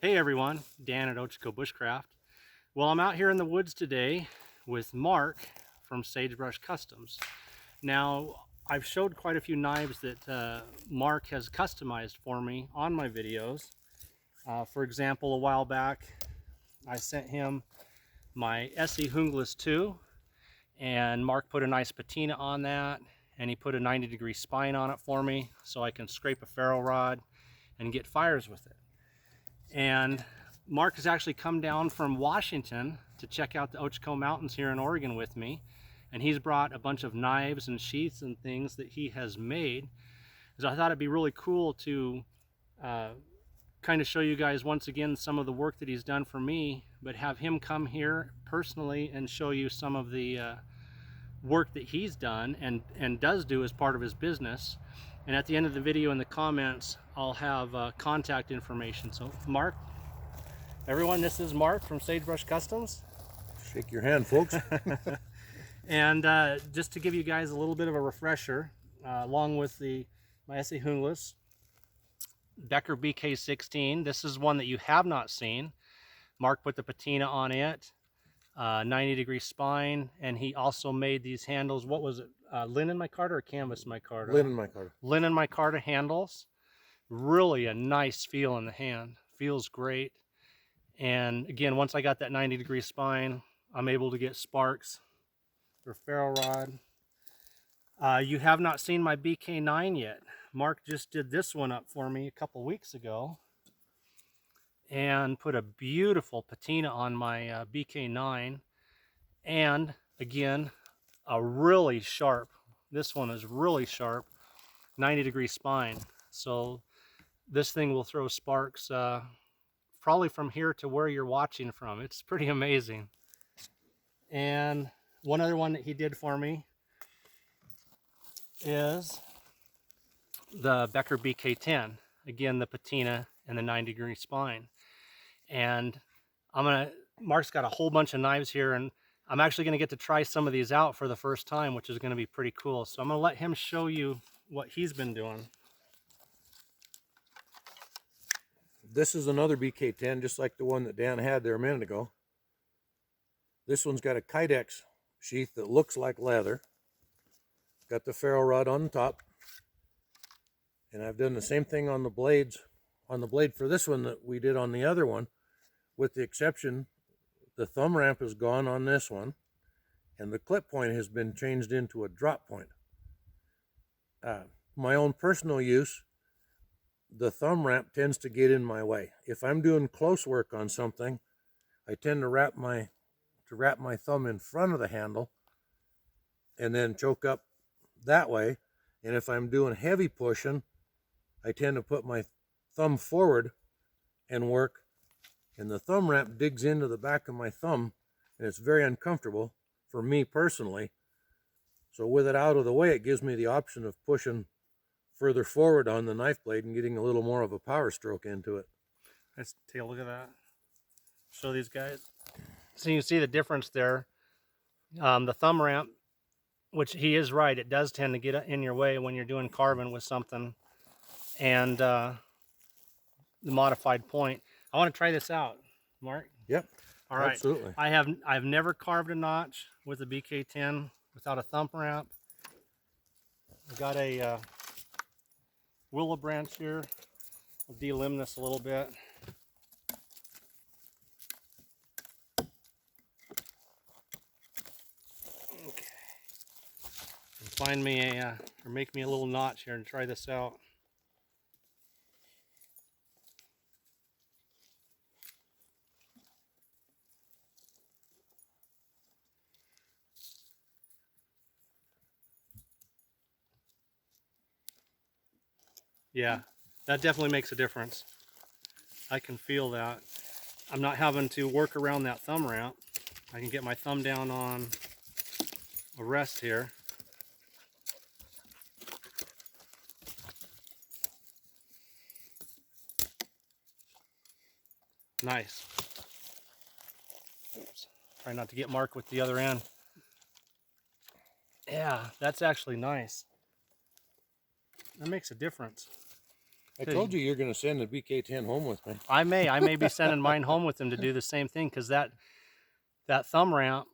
Hey everyone, Dan at Ochiko Bushcraft. Well, I'm out here in the woods today with Mark from Sagebrush Customs. Now, I've showed quite a few knives that Mark has customized for me on my videos. For example, a while back, I sent him my SE Hungless 2, and Mark put a nice patina on that, and he put a 90-degree spine on it for me so I can scrape a ferro rod and get fires with it. And Mark has actually come down from Washington to check out the Ochiko Mountains here in Oregon with me, and he's brought a bunch of knives and sheaths and things that he has made. So I thought it'd be really cool to kind of show you guys once again some of the work that he's done for me, but have him come here personally and show you some of the work that he's done and does do as part of his business. And at the end of the video in the comments, I'll have contact information. So Mark, everyone, this is Mark from Sagebrush Customs. Shake your hand, folks. And just to give you guys a little bit of a refresher, along with my SE Hungless, Becker Bk10, this is one that you have not seen. Mark put the patina on it, 90-degree spine, and he also made these handles. What was it? Linen micarta or canvas micarta? Linen micarta. Linen micarta handles. Really a nice feel in the hand. Feels great. And again, once I got that 90-degree spine, I'm able to get sparks for ferro rod. You have not seen my Bk9 yet. Mark just did this one up for me a couple weeks ago and put a beautiful patina on my Bk9. And again, a really sharp, this one is really sharp, 90-degree spine. So this thing will throw sparks probably from here to where you're watching from. It's pretty amazing. And one other one that he did for me is the Becker Bk10. Again, the patina and the 90-degree spine. And Mark's got a whole bunch of knives here, and I'm actually going to get to try some of these out for the first time, which is going to be pretty cool. So I'm going to let him show you what he's been doing. This is another Bk10, just like the one that Dan had there a minute ago. This one's got a Kydex sheath that looks like leather. Got the ferro rod on the top. And I've done the same thing on the blades, on the blade for this one that we did on the other one, with the exception the thumb ramp is gone on this one, and the clip point has been changed into a drop point. My own personal use, the thumb ramp tends to get in my way. If I'm doing close work on something, I tend to wrap my thumb in front of the handle and then choke up that way. And if I'm doing heavy pushing, I tend to put my thumb forward and work, and the thumb ramp digs into the back of my thumb, and it's very uncomfortable for me personally. So with it out of the way, it gives me the option of pushing further forward on the knife blade and getting a little more of a power stroke into it. Let's take a look at that. Show these guys. So you see the difference there. The thumb ramp, which he is right, it does tend to get in your way when you're doing carbon with something. And the modified point. I want to try this out, Mark. Yep. All right. Absolutely. I've never carved a notch with a Bk10 without a thumb ramp. I've got a willow branch here. I'll delimb this a little bit. Okay. And find me or make me a little notch here and try this out. Yeah, that definitely makes a difference. I can feel that. I'm not having to work around that thumb ramp. I can get my thumb down on a rest here. Nice. Oops. Try not to get Mark with the other end. Yeah, that's actually nice. That makes a difference. I told you you're going to send the BK10 home with me. I may be sending mine home with them to do the same thing, because that thumb ramp,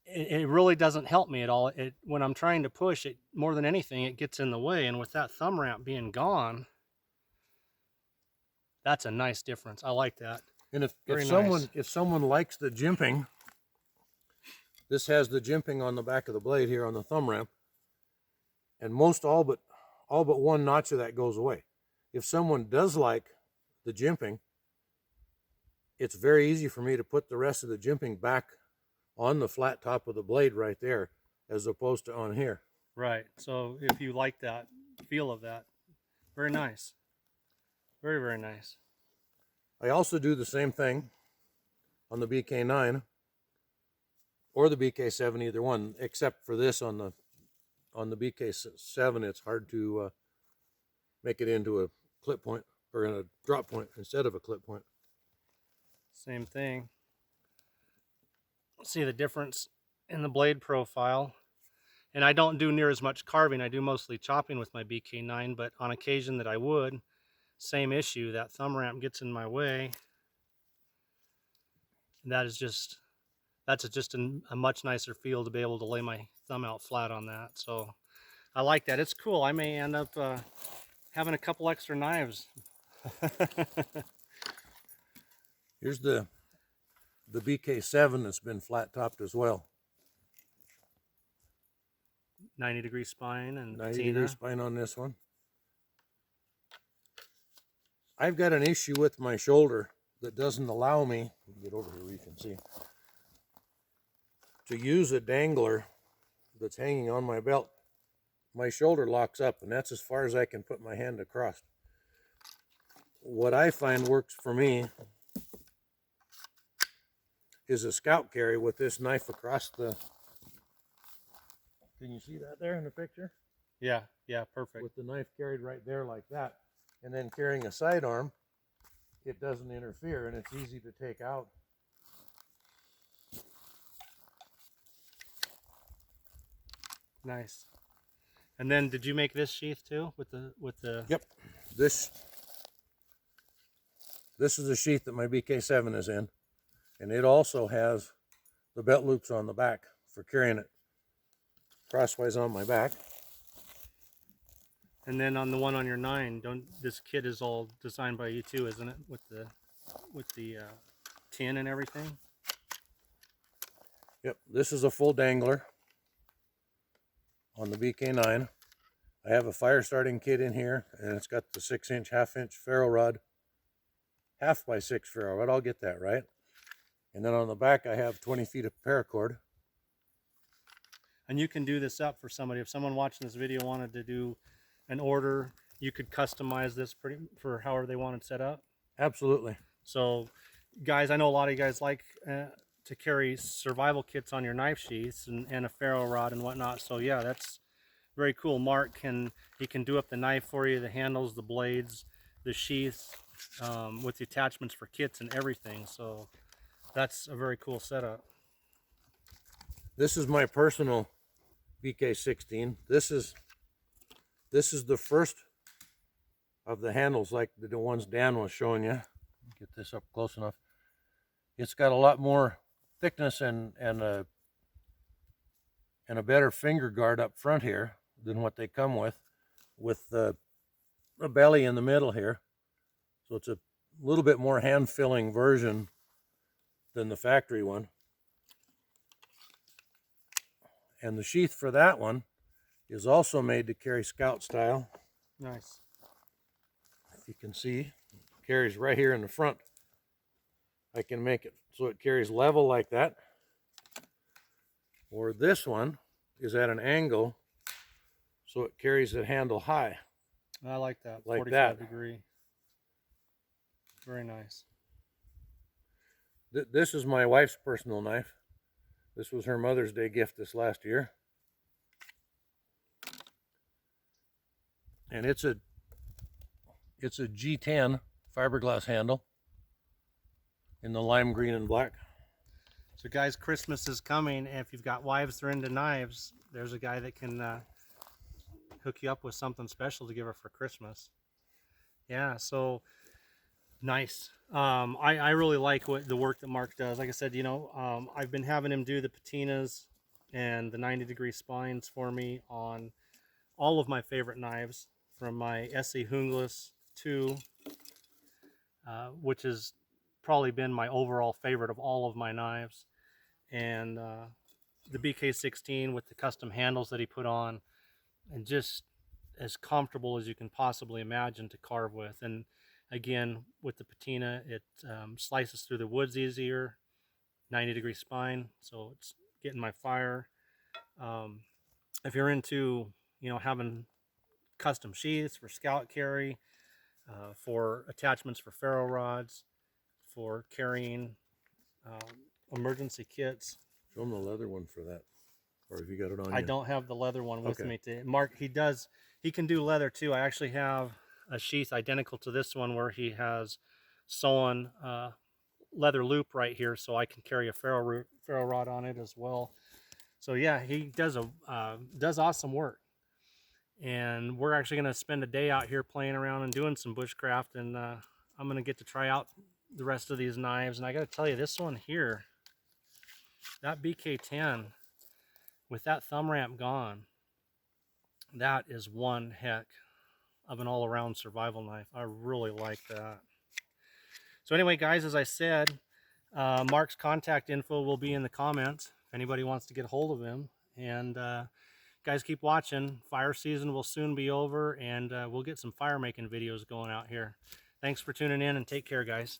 it really doesn't help me at all. When I'm trying to push it, more than anything, it gets in the way. And with that thumb ramp being gone, that's a nice difference. I like that. And if nice. someone likes the jimping, this has the jimping on the back of the blade here on the thumb ramp, and all but one notch of that goes away. If someone does like the jimping, it's very easy for me to put the rest of the jimping back on the flat top of the blade right there, as opposed to on here. Right. So if you like that feel of that, very nice. Very, very nice. I also do the same thing on the BK9 or the BK7, either one, except for this on the BK7, it's hard to make it into a clip point or in a drop point instead of a clip point. Same thing. See the difference in the blade profile. And I don't do near as much carving. I do mostly chopping with my BK9, but on occasion that I would, same issue. That thumb ramp gets in my way. That's just a much nicer feel to be able to lay my thumb out flat on that. So I like that. It's cool. I may end up having a couple extra knives. Here's the BK7 that's been flat topped as well. 90-degree spine and 90-degree spine on this one. I've got an issue with my shoulder that doesn't allow me, get over here where you can see, to use a dangler that's hanging on my belt. My shoulder locks up, and that's as far as I can put my hand across. What I find works for me is a scout carry with this knife across the... Can you see that there in the picture? Yeah, perfect. With the knife carried right there like that, and then carrying a sidearm, it doesn't interfere and it's easy to take out. Nice. And then did you make this sheath too with the Yep. This is the sheath that my BK7 is in, and it also has the belt loops on the back for carrying it crosswise on my back. And then on the one on your 9, this kit is all designed by you too, isn't it? With the tin and everything. Yep, this is a full dangler on the BK9. I have a fire starting kit in here, and it's got the 6-inch, 1/2-inch ferro rod, 1/2x6 ferro rod. I'll get that right. And then on the back, I have 20 feet of paracord. And you can do this up for somebody. If someone watching this video wanted to do an order, you could customize this for however they want it set up. Absolutely. So, guys, I know a lot of you guys like to carry survival kits on your knife sheaths and a ferro rod and whatnot. So yeah, that's very cool. Mark can do up the knife for you, the handles, the blades, the sheaths, with the attachments for kits and everything. So that's a very cool setup. This is my personal BK16. This is the first of the handles, like the ones Dan was showing you. Get this up close enough. It's got a lot more thickness and a better finger guard up front here than what they come with a belly in the middle here. So it's a little bit more hand-filling version than the factory one. And the sheath for that one is also made to carry scout style. Nice. If you can see, it carries right here in the front. I can make it so it carries level like that. Or this one is at an angle, so it carries the handle high. I like that. Like 45 that. degree. Very nice. This is my wife's personal knife. This was her Mother's Day gift this last year. And it's a G10 fiberglass handle in the lime green and black. So guys, Christmas is coming, and if you've got wives that are into knives, there's a guy that can hook you up with something special to give her for Christmas. Yeah, so nice. I really like what the work that Mark does. Like I said, you know, I've been having him do the patinas and the 90-degree spines for me on all of my favorite knives, from my SE Hungles 2, which has probably been my overall favorite of all of my knives, and the BK16 with the custom handles that he put on, and just as comfortable as you can possibly imagine to carve with. And again, with the patina, it slices through the woods easier, 90-degree spine, so it's getting my fire. Um, if you're into, you know, having custom sheaths for scout carry, for attachments for ferro rods, for carrying emergency kits. Show them the leather one for that. Or have you got it on I you? don't have the leather one with Okay. me today. Mark, he can do leather too. I actually have a sheath identical to this one where he has sewn leather loop right here, so I can carry a ferro rod on it as well. So yeah, he does awesome work. And we're actually going to spend a day out here playing around and doing some bushcraft, and I'm going to get to try out the rest of these knives. And I got to tell you, this one here, that Bk10, with that thumb ramp gone, that is one heck of an all-around survival knife. I really like that. So anyway, guys, as I said, Mark's contact info will be in the comments if anybody wants to get a hold of him. And guys, keep watching. Fire season will soon be over, and we'll get some fire making videos going out here. Thanks for tuning in, and take care, guys.